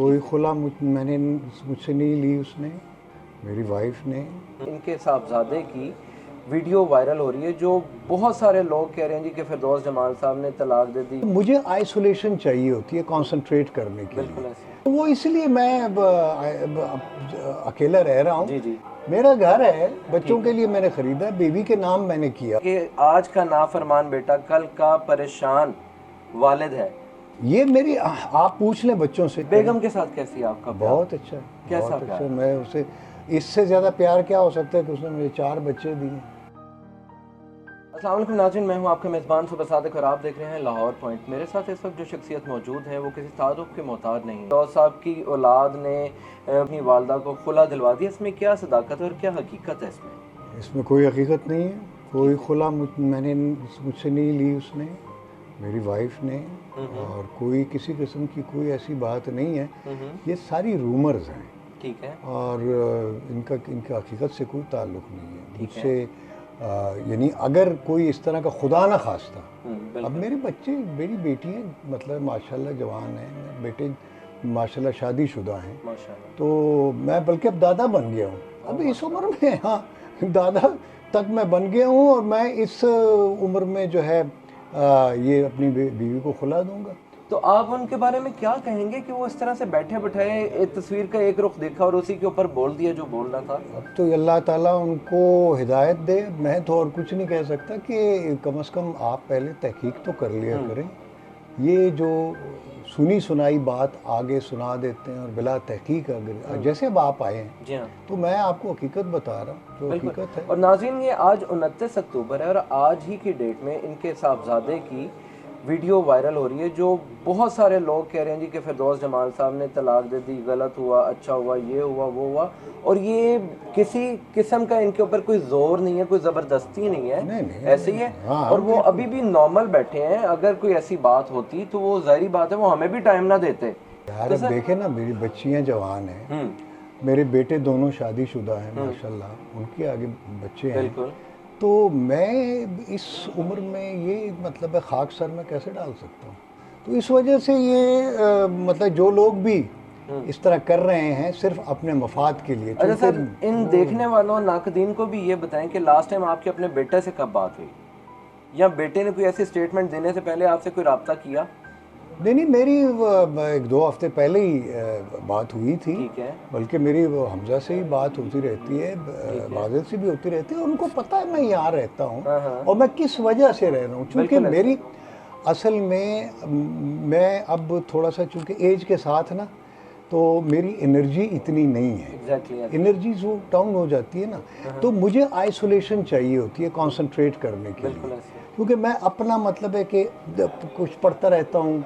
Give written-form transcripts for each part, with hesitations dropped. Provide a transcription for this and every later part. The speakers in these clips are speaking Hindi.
कोई खुला मैंने मुझसे नहीं ली उसने, मेरी वाइफ ने। इनके साहबजादे की वीडियो वायरल हो रही है जो बहुत सारे लोग कह रहे हैं जी कि फिरदौस जमाल साहब ने तलाक दे दी। मुझे आइसोलेशन चाहिए होती है कंसंट्रेट करने के बिल्कुल लिए, ऐसे। तो वो इसलिए मैं अकेला रह रहा हूँ। जी जी। मेरा घर है, बच्चों ठीक के है। लिए मैंने खरीदा, बेबी के नाम मैंने किया। कि आज का नाफरमान बेटा कल का परेशान वालिद है। ये मेरी आप पूछ लें बच्चों से। बेगम के साथ कैसी है आपका प्यार? बहुत अच्छा, कैसा बहुत प्यार? अच्छा। मैं उसे इससे ज़्यादा प्यार क्या हो सकता है कि उसने मुझे 4 बच्चे दिए। अस्सलाम वालेकुम नाज़रीन, मैं हूं आपका मेज़बान सुबह सादिक और आप देख रहे हैं लाहौर पॉइंट। मेरे साथ इस वक्त जो शख्सियत मौजूद है वो किसी तारुफ के मोहताज नहीं है। फिरदौस साहब की औलाद ने अपनी वालदा को खुला दिलवा दिया। इसमें क्या सदाकत है और क्या हकीकत है इसमें? इसमें कोई हकीकत नहीं है, कोई खुला मैंने मुझसे नहीं ली उसने, मेरी वाइफ ने। और कोई किसी किस्म की कोई ऐसी बात नहीं है, ये सारी रूमर्स हैं। ठीक है। और इनका हकीकत से कोई ताल्लुक़ नहीं है मुझसे। यानी अगर कोई इस तरह का खुदा ना खास्ता, अब मेरे बच्चे, मेरी बेटियाँ मतलब माशाल्लाह जवान हैं, बेटे माशाल्लाह शादीशुदा हैं, माशाल्लाह। तो मैं बल्कि अब दादा बन गया हूँ। अब इस उम्र में, हाँ, दादा तक मैं बन गया हूँ और मैं इस उम्र में जो है ये अपनी बीवी को खुला दूंगा। तो आप उनके बारे में क्या कहेंगे कि वो इस तरह से बैठे बिठाए एक तस्वीर का एक रुख देखा और उसी के ऊपर बोल दिया जो बोलना था? अब तो अल्लाह ताला उनको हिदायत दे, मैं तो और कुछ नहीं कह सकता कि कम से कम आप पहले तहकीक तो कर लिया करें। ये जो सुनी सुनाई बात आगे सुना देते हैं और बिला तहकीक, अगर जैसे अब आप आए हैं, जी हाँ, तो मैं आपको हकीकत बता रहा हूँ जो बिल्कुल। हकीकत है। और नाज़रीन, ये आज 29 अक्टूबर है और आज ही की डेट में इनके साहबजादे की वीडियो वायरल हो रही है जो बहुत सारे लोग कह रहे हैं जी कि फिरदौस जमाल साहब ने तलाक दे दी, गलत हुआ, अच्छा हुआ, ये हुआ, वो हुआ। और ये किसी किस्म का इनके ऊपर कोई जोर नहीं है, कोई ज़बरदस्ती नहीं है, नहीं, ऐसे ही है। हाँ, और वो बिल्कुल। अभी भी नॉर्मल बैठे हैं। अगर कोई ऐसी बात होती तो वो ज़ाहिरी बात है वो हमें भी टाइम ना देते। यार तो अब सर, देखे ना, मेरी बच्चियां जवान हैं, मेरे बेटे दोनों शादीशुदा हैं माशाल्लाह, उनके आगे बच्चे हैं। बिल्कुल। तो मैं इस उम्र में ये मतलब है खाक सर में कैसे डाल सकता हूँ? तो इस वजह से ये मतलब जो लोग भी इस तरह कर रहे हैं सिर्फ अपने मफाद के लिए। अच्छा सर, चूँकि इन देखने वालों नाकदीन को भी ये बताएं कि लास्ट टाइम आपके अपने बेटे से कब बात हुई, या बेटे ने कोई ऐसी स्टेटमेंट देने से पहले आपसे कोई राब्ता किया? नहीं, मेरी 1-2 हफ्ते पहले ही बात हुई थी। ठीक है। बल्कि मेरी वो हमजा से ही बात होती रहती है, बादल से भी होती रहती है। उनको पता है मैं यहाँ रहता हूँ और मैं किस वजह से रह रहा हूँ। चूँकि बिल्कुल ऐसे। मेरी असल में मैं अब थोड़ा सा चूँकि एज के साथ ना, तो मेरी एनर्जी इतनी नहीं है। एग्जैक्टली। एनर्जी जो डाउन हो जाती है ना, तो मुझे आइसोलेशन चाहिए होती है कंसंट्रेट करने के बिल्कुल लिए। ऐसे। क्योंकि मैं अपना मतलब है कि कुछ पढ़ता रहता हूँ,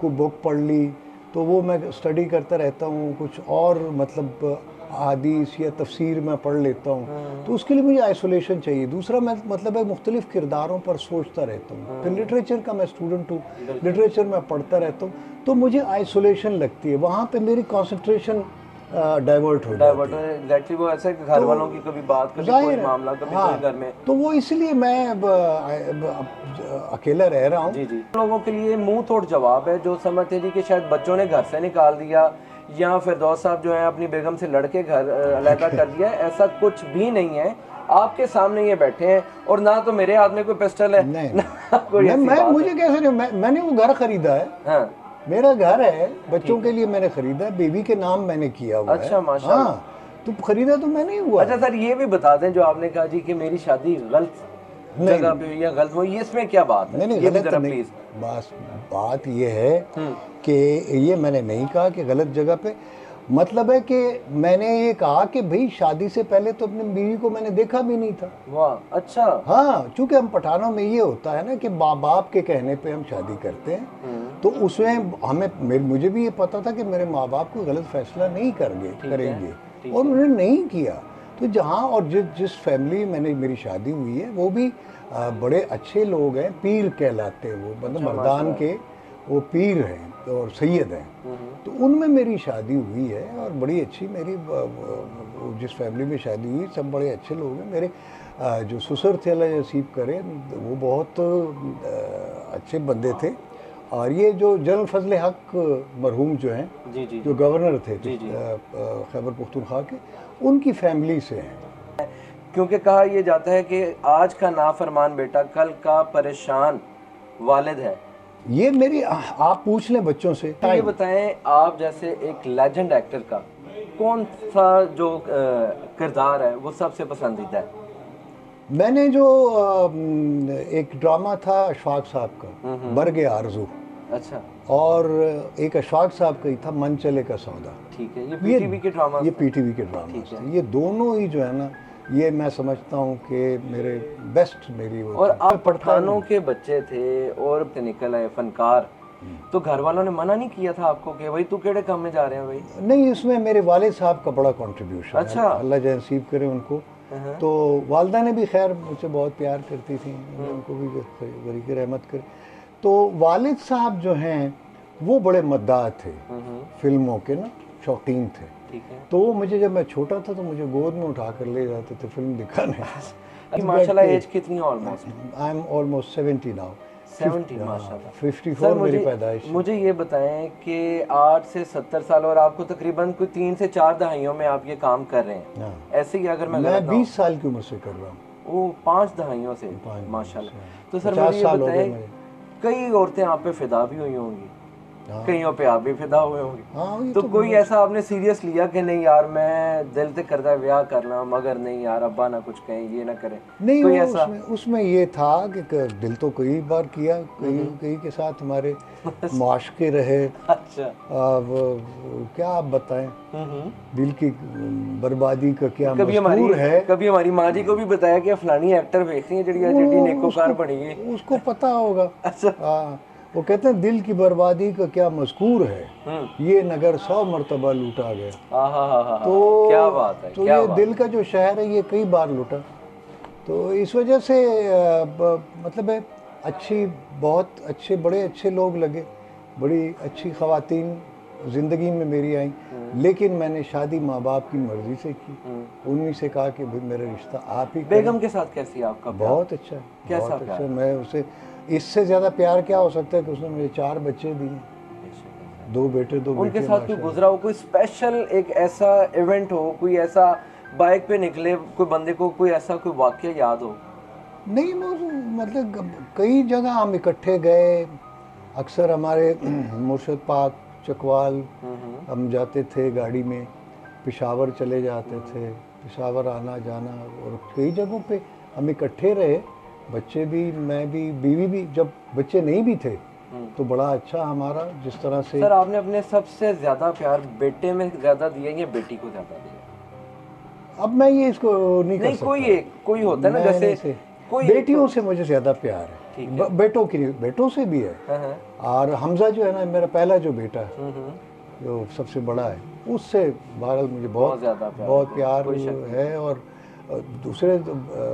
को बुक पढ़ ली तो वो मैं स्टडी करता रहता हूँ, कुछ और मतलब हदीस या तफसीर में पढ़ लेता हूँ, तो उसके लिए मुझे आइसोलेशन चाहिए। दूसरा मैं मतलब है मुख्तलिफ़ किरदारों पर सोचता रहता हूँ। फिर लिटरेचर का मैं स्टूडेंट हूँ, लिटरेचर में पढ़ता रहता हूँ, तो मुझे आइसोलेशन लगती है। वहाँ पे मेरी कंसंट्रेशन डाइवर्ट हो जाती है। एग्जैक्टली। वो ऐसे घर तो वालों की कभी बात, कभी कोई जाहिर है, मामला, कभी कोई हाँ, घर में। तो वो इसलिए मैं अकेला रह रहा हूँ। जी जी। लोगों के लिए मुंह तोड़ जवाब है जो समझते जी कि शायद बच्चों ने घर से निकाल दिया या फिरदौस साहब जो है अपनी बेगम से लड़के घर अलहदा कर दिया। ऐसा कुछ भी नहीं है। आपके सामने ये बैठे हैं और ना तो मेरे हाथ में कोई पिस्टल है, नहीं, ना कोई ऐसी मैं बात मुझे है। कैसे नहीं, मैंने वो घर खरीदा है। हाँ, मेरा घर है, बच्चों ठीक के है। लिए मैंने खरीदा है, बेबी के नाम मैंने किया हुआ है। अच्छा, माशाल्लाह। हाँ, तो खरीदा तो मैंने ही हुआ अच्छा है। सर, ये भी बता दें जो आपने कहा जी कि मेरी शादी गलत नहीं, जगह पे हुई या गलत हुई, इसमें क्या बात है? नहीं, ये भी गलत जरा नहीं। प्लीज। बस बात ये है कि ये मैंने नहीं कहा कि गलत जगह पे। मतलब है कि मैंने ये कहा कि भाई शादी से पहले तो अपनी बीवी को मैंने देखा भी नहीं था। वाह, अच्छा। हाँ, चूंकि हम पठानों में ये होता है ना कि माँ बाप के कहने पे हम शादी करते हैं, तो उसमें मुझे भी ये पता था कि मेरे माँ बाप कोई गलत फैसला नहीं करेंगे, ठीक और है। उन्होंने नहीं किया। तो जहाँ और जिस फैमिली में मेरी शादी हुई है वो भी बड़े अच्छे लोग हैं, पीर कहलाते हैं वो, मतलब अच्छा, मर्दान माशाल्लाह। के वो पीर हैं और सैयद हैं। तो उनमें मेरी शादी हुई है और बड़ी अच्छी मेरी जिस फैमिली में शादी हुई सब बड़े अच्छे लोग हैं। मेरे जो ससुर थे अल्लाह नसीब करे, वो बहुत अच्छे बंदे थे और ये जो जनरल फजल हक मरहूम जो हैं, जी जी जो गवर्नर थे जी जी। खैबर पख्तूनख्वा के, उनकी फैमिली से हैं। क्योंकि कहा यह जाता है कि आज का नाफरमान बेटा कल का परेशान वालिद है। ये मेरी आप पूछ लें बच्चों से। तो ये बताएं, आप जैसे एक लेजेंड एक्टर का कौन सा जो किरदार है वो सबसे पसंदीदा है? मैंने जो एक ड्रामा था अशफाक साहब का, बरगे आरजू, अच्छा और एक अशफाक साहब का ही था मन चले का सौदा। ठीक है, ये पीटीवी के ड्रामा ये पीटीवी के ड्रामा थे। ये दोनों ही जो है ना, ये मैं समझता हूँ कि मेरे बेस्ट मेरी वो और था। आप पठानों के बच्चे थे और निकल आए फनकार, तो घर वालों ने मना नहीं किया था आपको कि भाई तू केड़े काम में जा रहे हैं भाई? नहीं, इसमें मेरे वालिद साहब का बड़ा कंट्रीब्यूशन अच्छा। है, अल्लाह जय नसीब करे उनको। तो वालदा ने भी खैर मुझसे बहुत प्यार करती थी, उनको भी बरीक रहमत करे। तो वालिद साहब जो हैं वो बड़े मद्दाह थे, फिल्मों के ना शौकीन थे। ठीक है। तो वो मुझे, जब मैं छोटा था तो मुझे गोद में उठा कर ले जाते थे फिल्म दिखाने। अभी माशाल्लाह एज कितनी है almost? I am almost 70 now. 70 माशाल्लाह। 54 मेरी पैदाइश है। मुझे ये बताएं कि 8 से 70 साल और आपको तकरीबन कोई 3 से 4 दहाइयों में आप ये काम कर रहे हैं, हाँ। ऐसे ही अगर मैं 20 साल की उम्र से कर रहा हूँ। वो 5 दहाइयों से माशाल्लाह। तो सर मुझे ये 50 साल हो गए बताएं, मुझे। कई औरतें आप पे फिदा भी हुई होंगी, हाँ। कईयों पे आप भी फिदा हुए होंगे, हाँ, ये तो कोई ऐसा आपने सीरियस लिया कि नहीं यार मैं दिल से करता है ब्याह करना, मगर नहीं यार अब्बा ना कुछ कहें, ये ना करें? नहीं, कोई वो ऐसा? उसमें ये था कि दिल तो कई बार किया, कई के साथ हमारे मुआशके रहे। अच्छा। अब क्या आप बताएं, दिल की बर्बादी का क्या मजबूर है। कभी हमारी माँ जी को भी बताया कि फलानी एक्टर देख रही है जड़ी नेकोकार बनी है, उसको पता होगा। अच्छा। हाँ, वो कहते हैं दिल की बर्बादी का क्या मजकूर है, ये नगर 100 मरतबा लूटा गया। हाँ तो क्या बात है, तो क्या ये बात दिल का जो शहर है ये कई बार लूटा। तो इस वजह से मतलब है, बहुत अच्छे, बड़े अच्छे लोग लगे, बड़ी अच्छी ख़वातीन ज़िंदगी में मेरी आई, लेकिन मैंने शादी माँ बाप की मर्ज़ी से की। उन्हीं से कहा कि भाई मेरा रिश्ता आप ही करें। बेगम के साथ कैसी है आपका प्यार? बहुत अच्छा है, कैसा बहुत प्यार? अच्छा। मैं उसे, इससे ज़्यादा प्यार क्या हो सकता है कि उसने मुझे 4 बच्चे दिए, 2 बेटे 2 उनके बेटे। साथ कोई गुजरा हो, कोई स्पेशल एक ऐसा इवेंट हो, कोई ऐसा बाइक पे निकले कोई बंदे को कोई ऐसा कोई वाक्य याद हो? नहीं, वो मतलब कई जगह हम इकट्ठे गए। अक्सर हमारे मुर्शद पाक चकवाल हम जाते थे गाड़ी में, पेशावर चले जाते थे, पेशावर आना जाना, और कई जगहों पे हम इकट्ठे रहे, बच्चे भी, मैं भी, बीवी भी। जब बच्चे नहीं भी थे तो बड़ा अच्छा हमारा, जिस तरह से। सर आपने अपने सबसे ज्यादा प्यार बेटे में ज्यादा दिया या बेटी को ज्यादा दिया? अब मैं ये इसको नहीं कर सकता। कोई होता है ना, जैसे कोई बेटियों से मुझे ज्यादा प्यार ठीक है, बेटों की नहीं, बेटों से भी है। और हमजा जो है ना, मेरा पहला जो बेटा है, जो सबसे बड़ा है, उससे बहरहाल मुझे बहुत प्यार है। और दूसरे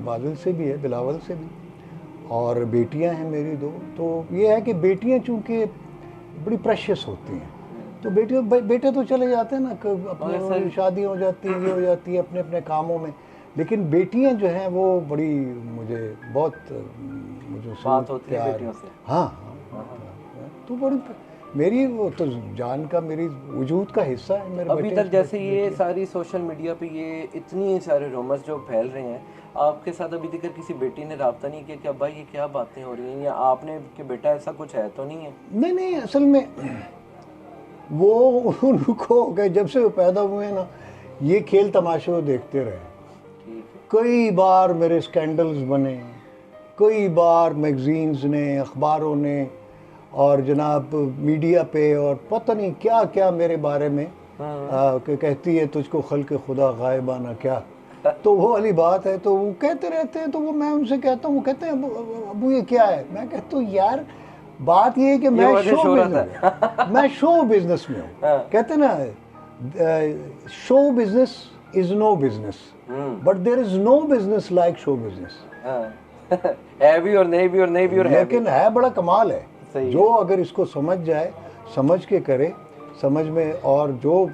बादल से भी है, बिलावल से भी, और बेटियां हैं मेरी 2। तो ये है कि बेटियां चूंकि बड़ी प्रेशियस होती हैं, तो बेटे तो चले जाते हैं ना, अपनी शादी हो जाती है, ये हो जाती है अपने अपने कामों में, लेकिन बेटियां जो हैं वो बड़ी मुझे बात होती है बेटियों से। हाँ, तो बड़ी मेरी वो तो जान का, मेरी वजूद का हिस्सा है मेरे अभी तक। जैसे ये सारी सोशल मीडिया पे ये इतनी सारे रूमर्स जो फैल रहे हैं, आपके साथ अभी तक किसी बेटी ने राब्ता नहीं किया कि अब्बा ये क्या बातें हो रही हैं, या आपने कि बेटा ऐसा कुछ है तो नहीं है? नहीं, असल में वो उनको जब से वो पैदा हुए ना, ये खेल तमाशे वो देखते रहे। कई बार मेरे स्कैंडल्स बने, कई बार मैगजीन्स ने, अखबारों ने, और जनाब मीडिया पे, और पता नहीं क्या क्या मेरे बारे में कहती है तुझको खल्क़ खुदा गायबाना क्या। तो वो वाली बात है, तो वो कहते रहते हैं। तो वो, मैं उनसे कहता हूँ, वो कहते हैं अबू ये क्या है। मैं कहता हूँ यार बात ये है कि मैं शो बिजनेस में हूँ। कहते हैं ना, show business is no business, but there is no business like show business. है भी और नहीं भी, और नहीं भी और है भी। लेकिन है बड़ा कमाल है, जो अगर इसको समझ जाए, समझ के करे, समझ में, और जो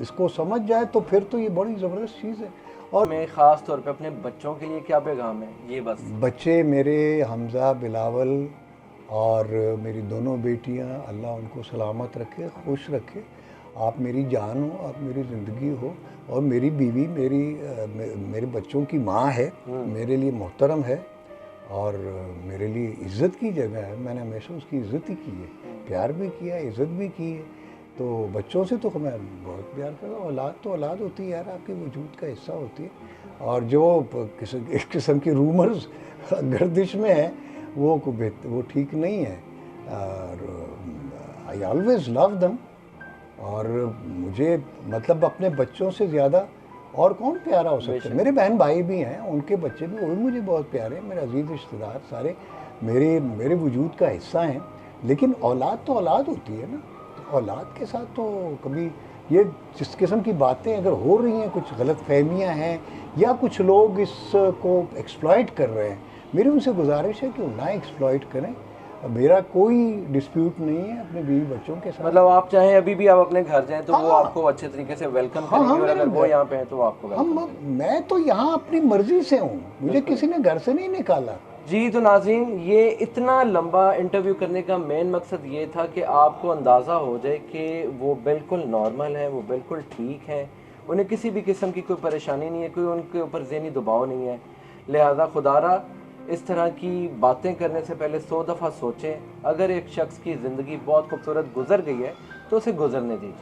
इसको समझ जाए तो फिर तो ये बड़ी ज़बरदस्त चीज़ है। और मैं ख़ास तौर पे अपने बच्चों के लिए क्या पैगाम है? ये बस बच्चे मेरे हमजा, बिलावल और मेरी दोनों बेटियां, अल्लाह उनको सलामत रखे, खुश रखे। आप मेरी जान हो, आप मेरी ज़िंदगी हो। और मेरी बीवी मेरे बच्चों की माँ है, मेरे लिए मोहतरम है और मेरे लिए इज़्ज़त की जगह है। मैंने हमेशा उसकी इज़्ज़त ही की है, प्यार भी किया, इज़्ज़त भी की है। तो बच्चों से तो मैं बहुत प्यार करता हूँ। औलाद तो औलाद होती है यार, आपके वजूद का हिस्सा होती है। और जो इस किस्म की रूमर्स गर्दिश में है वो ठीक नहीं है। और आई ऑलवेज लव दम। और मुझे मतलब अपने बच्चों से ज़्यादा और कौन प्यारा हो सकता है। मेरे बहन भाई भी हैं, उनके बच्चे भी, वो भी मुझे बहुत प्यारे हैं। मेरे अजीज़ रिश्तेदार सारे मेरे वजूद का हिस्सा हैं। लेकिन औलाद तो औलाद होती है ना, तो औलाद के साथ तो कभी ये जिस किस्म की बातें अगर हो रही हैं, कुछ गलत फहमियाँ हैं या कुछ लोग इसको एक्सप्लॉइट कर रहे हैं, मेरी उनसे गुजारिश है कि वो ना एक्सप्लॉइट करें। मेरा कोई डिस्प्यूट नहीं है अपने बीवी बच्चों के साथ। मतलब आप चाहें अभी भी आप अपने घर जाएं तो वो हाँ। आपको अच्छे तरीके से वेलकम हाँ, करेंगे, और मेरे अगर वो घर- यहाँ पे हैं तो वो आपको वेलकम हम मैं तो यहाँ अपनी मर्जी से हूँ, मुझे किसी ने घर से नहीं निकाला। जी। तो नाज़रीन, ये इतना लंबा इंटरव्यू करने का मेन मकसद ये था कि आपको अंदाज़ा हो जाए कि वो बिल्कुल नॉर्मल है, वो बिल्कुल ठीक है, उन्हें किसी भी किस्म की कोई परेशानी नहीं है, कोई उनके ऊपर ज़हनी दबाव नहीं है। लिहाजा खुदारा इस तरह की बातें करने से पहले 100 दफ़ा सोचें। अगर एक शख्स की ज़िंदगी बहुत खूबसूरत गुजर गई है तो उसे गुजरने दीजिए।